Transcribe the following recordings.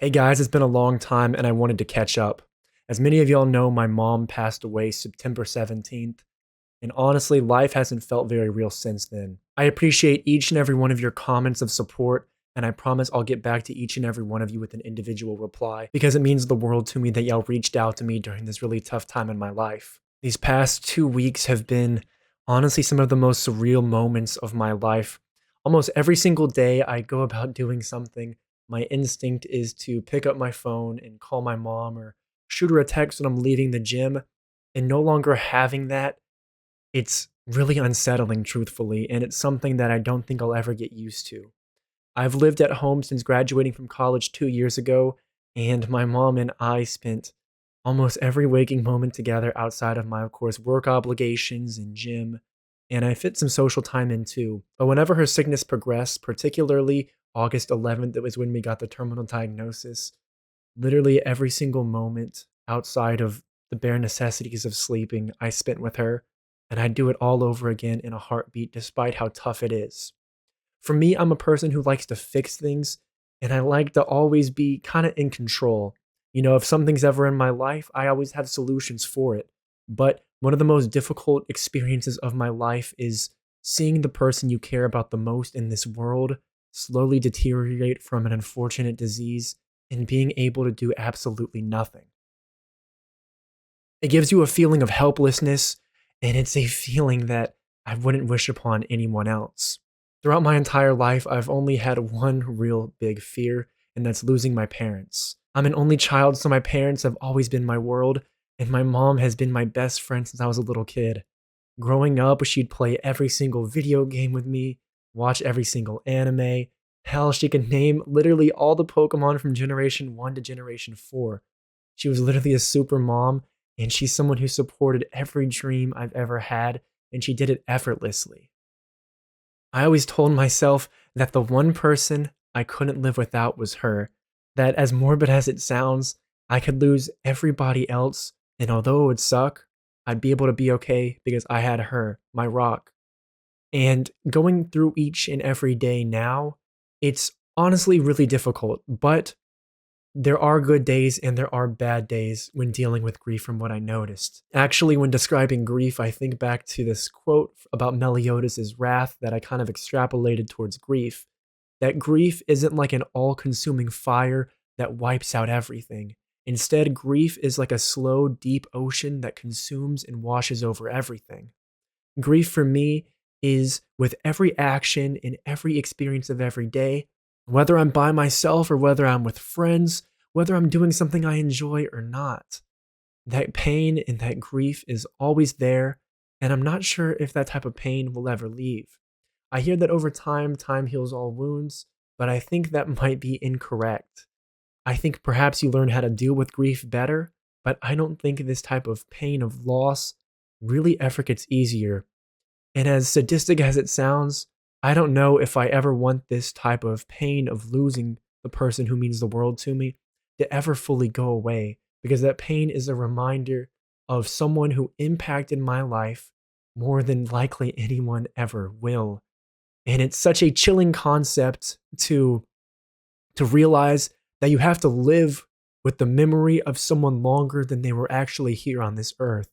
Hey guys, it's been a long time and I wanted to catch up. As many of y'all know, my mom passed away September 17th, and honestly, life hasn't felt very real since then. I appreciate each and every one of your comments of support, and I promise I'll get back to each and every one of you with an individual reply because it means the world to me that y'all reached out to me during this really tough time in my life. These past 2 weeks have been honestly some of the most surreal moments of my life. Almost every single day, I go about doing something. My instinct is to pick up my phone and call my mom or shoot her a text when I'm leaving the gym. And no longer having that, it's really unsettling, truthfully, and it's something that I don't think I'll ever get used to. I've lived at home since graduating from college 2 years ago, and my mom and I spent almost every waking moment together outside of my, of course, work obligations and gym, and I fit some social time in too. But whenever her sickness progressed, particularly August 11th, that was when we got the terminal diagnosis, literally every single moment outside of the bare necessities of sleeping, I spent with her, and I'd do it all over again in a heartbeat, despite how tough it is. For me, I'm a person who likes to fix things, and I like to always be kind of in control. If something's ever in my life, I always have solutions for it. But one of the most difficult experiences of my life is seeing the person you care about the most in this world slowly deteriorate from an unfortunate disease and being able to do absolutely nothing. It gives you a feeling of helplessness, and it's a feeling that I wouldn't wish upon anyone else. Throughout my entire life, I've only had one real big fear, and that's losing my parents. I'm an only child, so my parents have always been my world, and my mom has been my best friend since I was a little kid. Growing up, she'd play every single video game with me, watch every single anime. Hell, she could name literally all the Pokemon from Generation 1 to Generation 4. She was literally a super mom, and she's someone who supported every dream I've ever had, and she did it effortlessly. I always told myself that the one person I couldn't live without was her, that as morbid as it sounds, I could lose everybody else, and although it would suck, I'd be able to be okay because I had her, my rock. And going through each and every day now, it's honestly really difficult, but there are good days and there are bad days when dealing with grief from what I noticed. Actually, when describing grief, I think back to this quote about Meliodas' wrath that I kind of extrapolated towards grief. That grief isn't like an all-consuming fire that wipes out everything. Instead, grief is like a slow, deep ocean that consumes and washes over everything. Grief for me is with every action and every experience of every day, whether I'm by myself or whether I'm with friends, whether I'm doing something I enjoy or not. That pain and that grief is always there, and I'm not sure if that type of pain will ever leave. I hear that over time, time heals all wounds, but I think that might be incorrect. I think perhaps you learn how to deal with grief better, but I don't think this type of pain of loss really ever gets easier. And as sadistic as it sounds, I don't know if I ever want this type of pain of losing the person who means the world to me to ever fully go away, because that pain is a reminder of someone who impacted my life more than likely anyone ever will. And it's such a chilling concept to realize that you have to live with the memory of someone longer than they were actually here on this earth.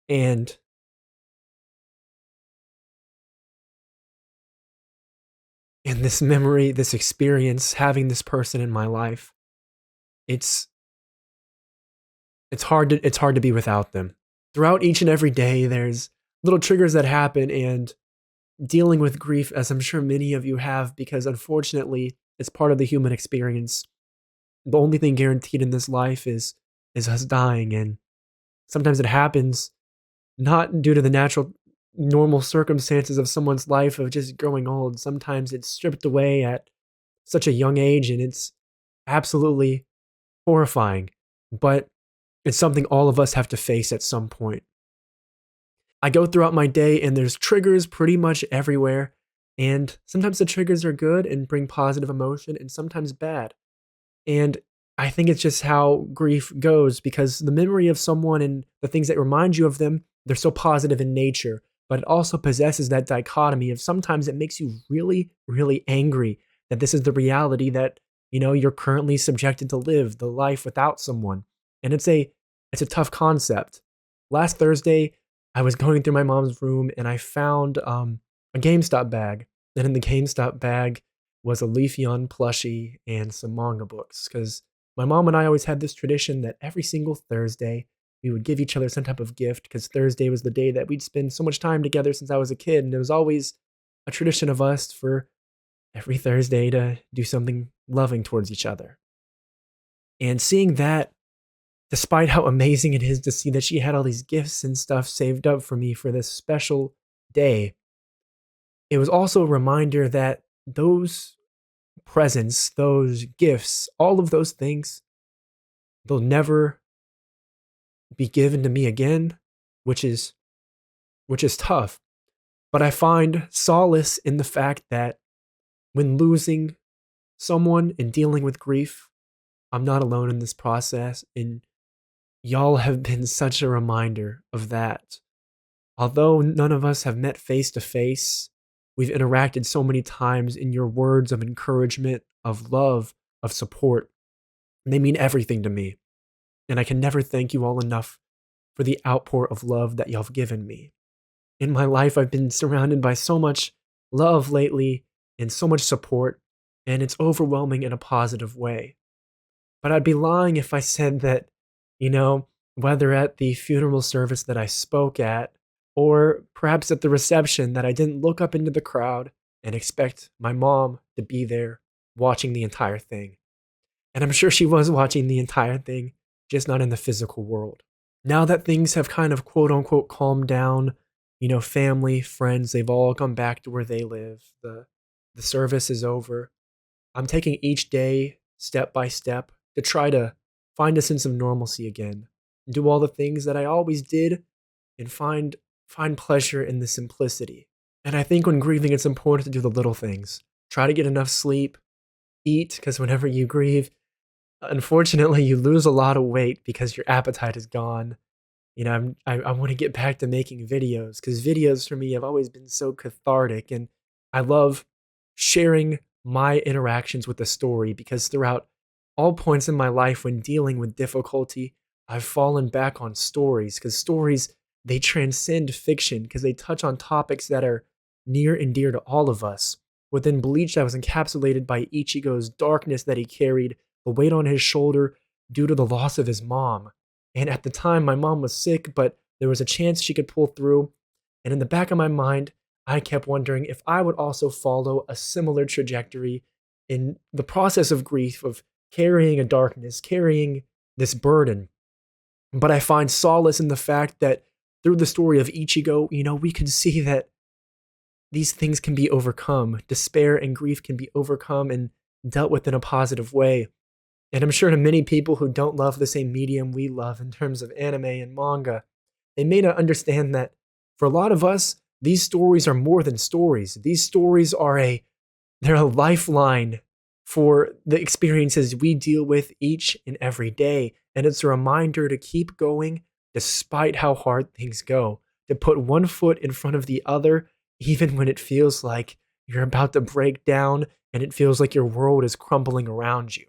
And in this memory, this experience, having this person in my life, it's it's hard to be without them. Throughout each and every day, there's little triggers that happen, and dealing with grief, as I'm sure many of you have, because unfortunately, it's part of the human experience. The only thing guaranteed in this life is us dying, and sometimes it happens not due to the natural normal circumstances of someone's life of just growing old. Sometimes it's stripped away at such a young age, and it's absolutely horrifying. But it's something all of us have to face at some point. I go throughout my day and there's triggers pretty much everywhere. And sometimes the triggers are good and bring positive emotion, and sometimes bad. And I think it's just how grief goes, because the memory of someone and the things that remind you of them, they're so positive in nature. But it also possesses that dichotomy of sometimes it makes you really, really angry that this is the reality that, you're currently subjected to live the life without someone. And it's a tough concept. Last Thursday, I was going through my mom's room and I found a GameStop bag. And in the GameStop bag was a Leafeon plushie and some manga books. Because my mom and I always had this tradition that every single Thursday we would give each other some type of gift because Thursday was the day that we'd spend so much time together since I was a kid. And it was always a tradition of us for every Thursday to do something loving towards each other. And seeing that, despite how amazing it is to see that she had all these gifts and stuff saved up for me for this special day, it was also a reminder that those presents, those gifts, all of those things, they'll never be given to me again, which is tough. But I find solace in the fact that when losing someone and dealing with grief, I'm not alone in this process, and y'all have been such a reminder of that. Although none of us have met face to face, we've interacted so many times in your words of encouragement, of love, of support. They mean everything to me. And I can never thank you all enough for the outpour of love that y'all have given me. In my life, I've been surrounded by so much love lately and so much support, and it's overwhelming in a positive way. But I'd be lying if I said that, whether at the funeral service that I spoke at, or perhaps at the reception, that I didn't look up into the crowd and expect my mom to be there watching the entire thing. And I'm sure she was watching the entire thing, just not in the physical world. Now that things have kind of quote unquote calmed down, family, friends, they've all come back to where they live. The service is over. I'm taking each day step by step to try to find a sense of normalcy again. Do all the things that I always did and find pleasure in the simplicity. And I think when grieving, it's important to do the little things. Try to get enough sleep, eat, because whenever you grieve, unfortunately, you lose a lot of weight because your appetite is gone. I want to get back to making videos because videos for me have always been so cathartic, and I love sharing my interactions with the story because throughout all points in my life when dealing with difficulty, I've fallen back on stories because stories, they transcend fiction because they touch on topics that are near and dear to all of us. Within Bleach, I was encapsulated by Ichigo's darkness that he carried, the weight on his shoulder due to the loss of his mom. And at the time, my mom was sick, but there was a chance she could pull through. And in the back of my mind, I kept wondering if I would also follow a similar trajectory in the process of grief, of carrying a darkness, carrying this burden. But I find solace in the fact that through the story of Ichigo, we can see that these things can be overcome. Despair and grief can be overcome and dealt with in a positive way. And I'm sure to many people who don't love the same medium we love in terms of anime and manga, they may not understand that for a lot of us, these stories are more than stories. These stories they're a lifeline for the experiences we deal with each and every day. And it's a reminder to keep going despite how hard things go, to put one foot in front of the other, even when it feels like you're about to break down and it feels like your world is crumbling around you.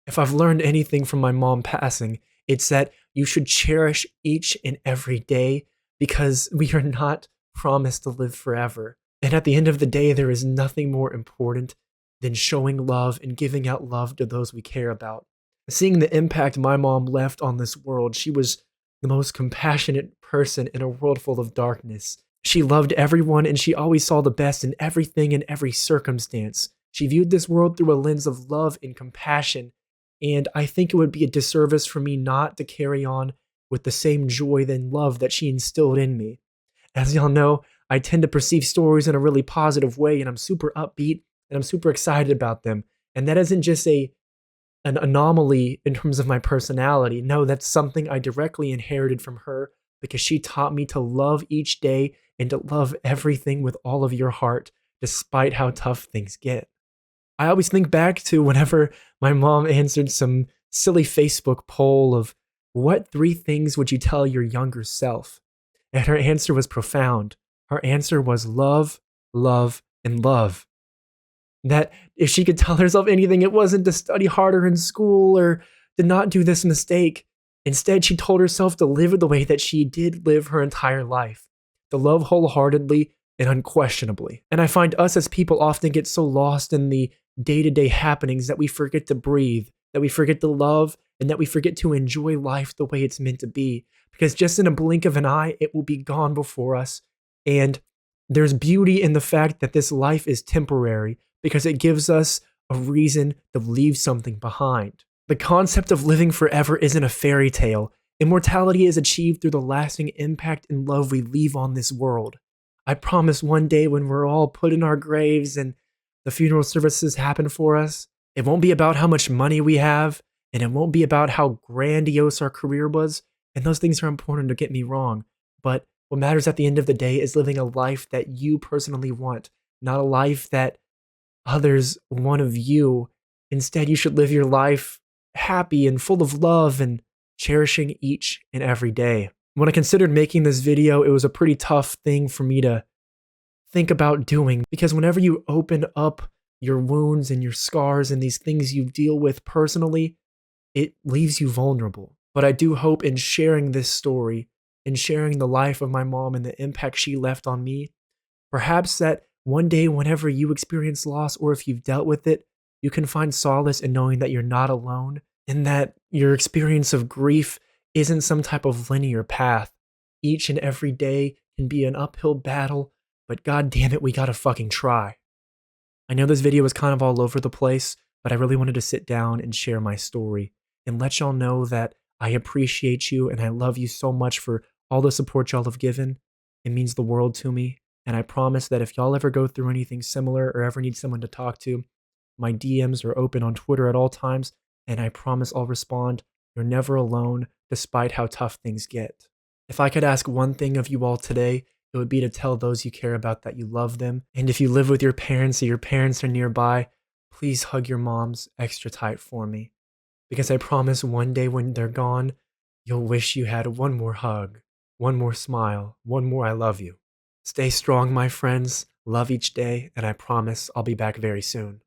If I've learned anything from my mom passing, it's that you should cherish each and every day because we are not promised to live forever. And at the end of the day, there is nothing more important than showing love and giving out love to those we care about. Seeing the impact my mom left on this world, she was the most compassionate person in a world full of darkness. She loved everyone and she always saw the best in everything and every circumstance. She viewed this world through a lens of love and compassion. And I think it would be a disservice for me not to carry on with the same joy and love that she instilled in me. As y'all know, I tend to perceive stories in a really positive way, and I'm super upbeat and I'm super excited about them. And that isn't just an anomaly in terms of my personality. No, that's something I directly inherited from her because she taught me to love each day and to love everything with all of your heart, despite how tough things get. I always think back to whenever my mom answered some silly Facebook poll of what 3 things would you tell your younger self? And her answer was profound. Her answer was love, love, and love. That if she could tell herself anything, it wasn't to study harder in school or to not do this mistake. Instead, she told herself to live the way that she did live her entire life, to love wholeheartedly and unquestionably. And I find us as people often get so lost in the day to day happenings that we forget to breathe, that we forget to love, and that we forget to enjoy life the way it's meant to be. Because just in a blink of an eye, it will be gone before us. And there's beauty in the fact that this life is temporary because it gives us a reason to leave something behind. The concept of living forever isn't a fairy tale. Immortality is achieved through the lasting impact and love we leave on this world. I promise one day when we're all put in our graves and the funeral services happen for us, it won't be about how much money we have, and it won't be about how grandiose our career was. And those things are important, to get me wrong. But what matters at the end of the day is living a life that you personally want, not a life that others want of you. Instead, you should live your life happy and full of love and cherishing each and every day. When I considered making this video, it was a pretty tough thing for me to think about doing because whenever you open up your wounds and your scars and these things you deal with personally, it leaves you vulnerable. But I do hope in sharing this story and sharing the life of my mom and the impact she left on me, perhaps that one day, whenever you experience loss or if you've dealt with it, you can find solace in knowing that you're not alone and that your experience of grief isn't some type of linear path. Each and every day can be an uphill battle, but god damn it, we gotta fucking try. I know this video was kind of all over the place, but I really wanted to sit down and share my story and let y'all know that I appreciate you and I love you so much for all the support y'all have given. It means the world to me. And I promise that if y'all ever go through anything similar or ever need someone to talk to, my DMs are open on Twitter at all times, and I promise I'll respond. You're never alone, despite how tough things get. If I could ask one thing of you all today, it would be to tell those you care about that you love them. And if you live with your parents or your parents are nearby, please hug your moms extra tight for me. Because I promise one day when they're gone, you'll wish you had one more hug, one more smile, one more I love you. Stay strong, my friends. Love each day, and I promise I'll be back very soon.